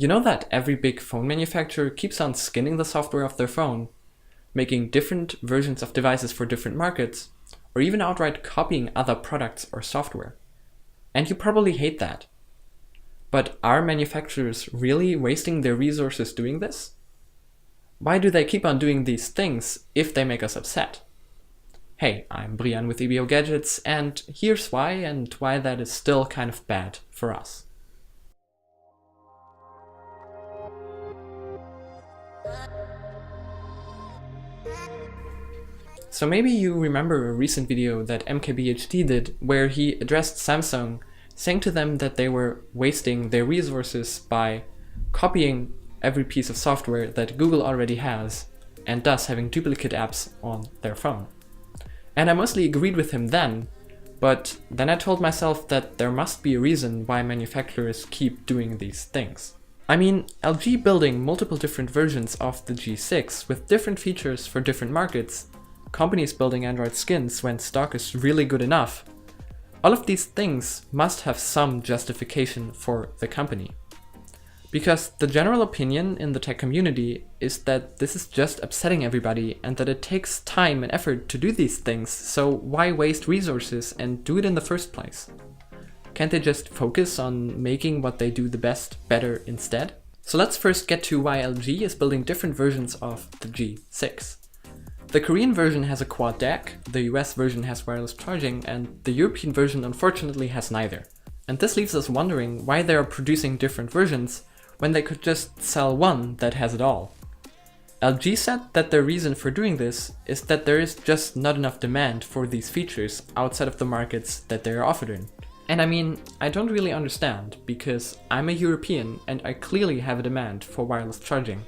You know that every big phone manufacturer keeps on skinning the software of their phone, making different versions of devices for different markets, or even outright copying other products or software. And you probably hate that. But are manufacturers really wasting their resources doing this? Why do they keep on doing these things if they make us upset? Hey, I'm Brian with EBO Gadgets, and here's why and why that is still kind of bad for us. So maybe you remember a recent video that MKBHD did where he addressed Samsung, saying to them that they were wasting their resources by copying every piece of software that Google already has and thus having duplicate apps on their phone. And I mostly agreed with him then, but then I told myself that there must be a reason why manufacturers keep doing these things. I mean, LG building multiple different versions of the G6 with different features for different markets, companies building Android skins when stock is really good enough. All of these things must have some justification for the company. Because the general opinion in the tech community is that this is just upsetting everybody and that it takes time and effort to do these things, so why waste resources and do it in the first place? Can't they just focus on making what they do the best better instead? So let's first get to why LG is building different versions of the G6. The Korean version has a quad DAC, the US version has wireless charging, and the European version unfortunately has neither. And this leaves us wondering why they are producing different versions when they could just sell one that has it all. LG said that their reason for doing this is that there is just not enough demand for these features outside of the markets that they are offered in. And I mean, I don't really understand, because I'm a European and I clearly have a demand for wireless charging.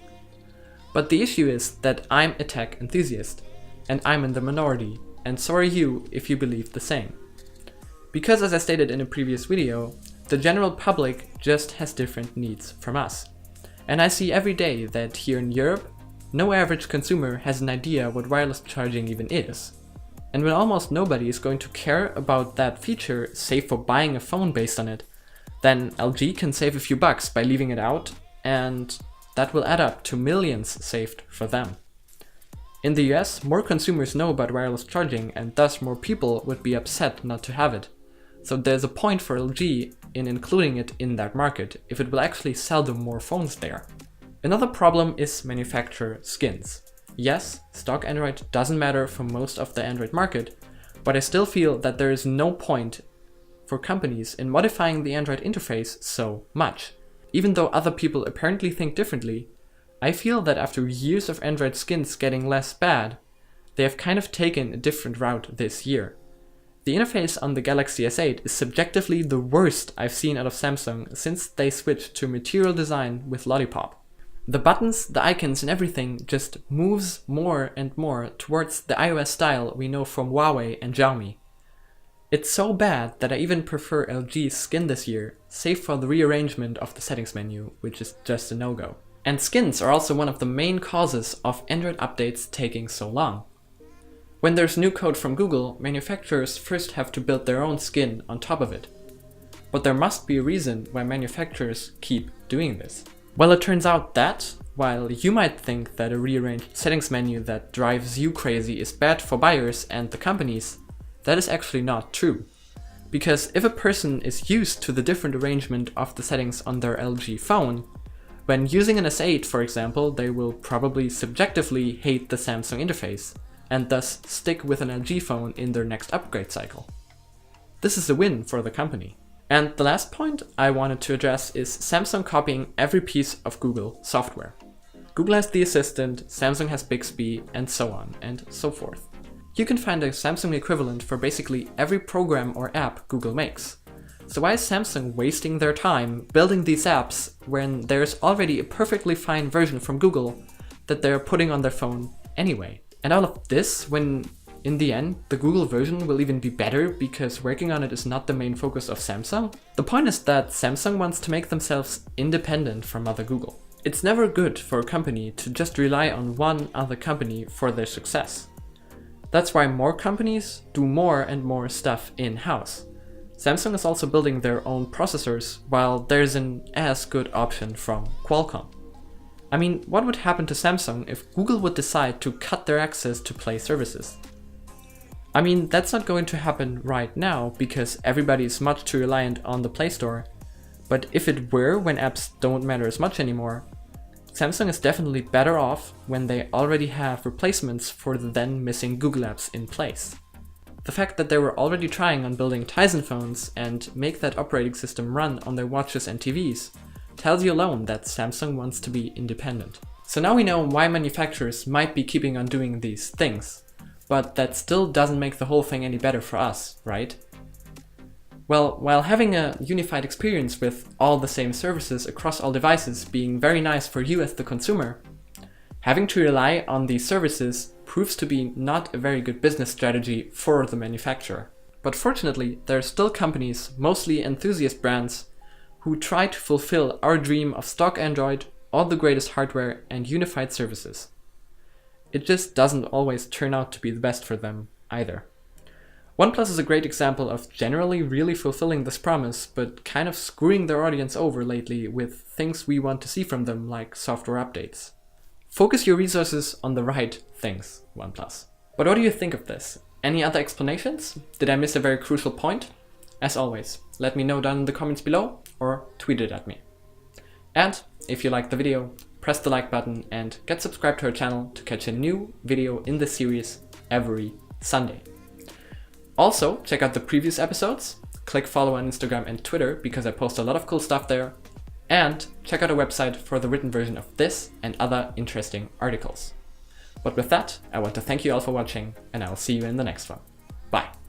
But the issue is that I'm a tech enthusiast, and I'm in the minority, and so are you if you believe the same. Because as I stated in a previous video, the general public just has different needs from us. And I see every day that here in Europe, no average consumer has an idea what wireless charging even is. And when almost nobody is going to care about that feature save for buying a phone based on it, then LG can save a few bucks by leaving it out, and that will add up to millions saved for them. In the US, more consumers know about wireless charging and thus more people would be upset not to have it. So there's a point for LG in including it in that market if it will actually sell them more phones there. Another problem is manufacturer skins. Yes, stock Android doesn't matter for most of the Android market, but I still feel that there is no point for companies in modifying the Android interface so much. Even though other people apparently think differently, I feel that after years of Android skins getting less bad, they have kind of taken a different route this year. The interface on the Galaxy S8 is subjectively the worst I've seen out of Samsung since they switched to material design with Lollipop. The buttons, the icons and everything just moves more and more towards the iOS style we know from Huawei and Xiaomi. It's so bad that I even prefer LG's skin this year, save for the rearrangement of the settings menu, which is just a no-go. And skins are also one of the main causes of Android updates taking so long. When there's new code from Google, manufacturers first have to build their own skin on top of it. But there must be a reason why manufacturers keep doing this. Well, it turns out that, while you might think that a rearranged settings menu that drives you crazy is bad for buyers and the companies, that is actually not true. Because if a person is used to the different arrangement of the settings on their LG phone, when using an S8 for example, they will probably subjectively hate the Samsung interface, and thus stick with an LG phone in their next upgrade cycle. This is a win for the company. And the last point I wanted to address is Samsung copying every piece of Google software. Google has the Assistant, Samsung has Bixby, and so on and so forth. You can find a Samsung equivalent for basically every program or app Google makes. So why is Samsung wasting their time building these apps when there's already a perfectly fine version from Google that they're putting on their phone anyway? And all of this when, in the end, the Google version will even be better because working on it is not the main focus of Samsung? The point is that Samsung wants to make themselves independent from other Google. It's never good for a company to just rely on one other company for their success. That's why more companies do more and more stuff in-house. Samsung is also building their own processors, while there's an as good option from Qualcomm. I mean, what would happen to Samsung if Google would decide to cut their access to Play services? I mean, that's not going to happen right now because everybody is much too reliant on the Play Store, but if it were when apps don't matter as much anymore, Samsung is definitely better off when they already have replacements for the then missing Google apps in place. The fact that they were already trying on building Tizen phones and make that operating system run on their watches and TVs tells you alone that Samsung wants to be independent. So now we know why manufacturers might be keeping on doing these things, but that still doesn't make the whole thing any better for us, right? Well, while having a unified experience with all the same services across all devices being very nice for you as the consumer, having to rely on these services proves to be not a very good business strategy for the manufacturer. But fortunately, there are still companies, mostly enthusiast brands, who try to fulfill our dream of stock Android, all the greatest hardware and unified services. It just doesn't always turn out to be the best for them either. OnePlus is a great example of generally really fulfilling this promise, but kind of screwing their audience over lately with things we want to see from them, like software updates. Focus your resources on the right things, OnePlus. But what do you think of this? Any other explanations? Did I miss a very crucial point? As always, let me know down in the comments below or tweet it at me. And if you liked the video, press the like button and get subscribed to our channel to catch a new video in this series every Sunday. Also, check out the previous episodes, click follow on Instagram and Twitter because I post a lot of cool stuff there, and check out our website for the written version of this and other interesting articles. But with that, I want to thank you all for watching, and I will see you in the next one. Bye!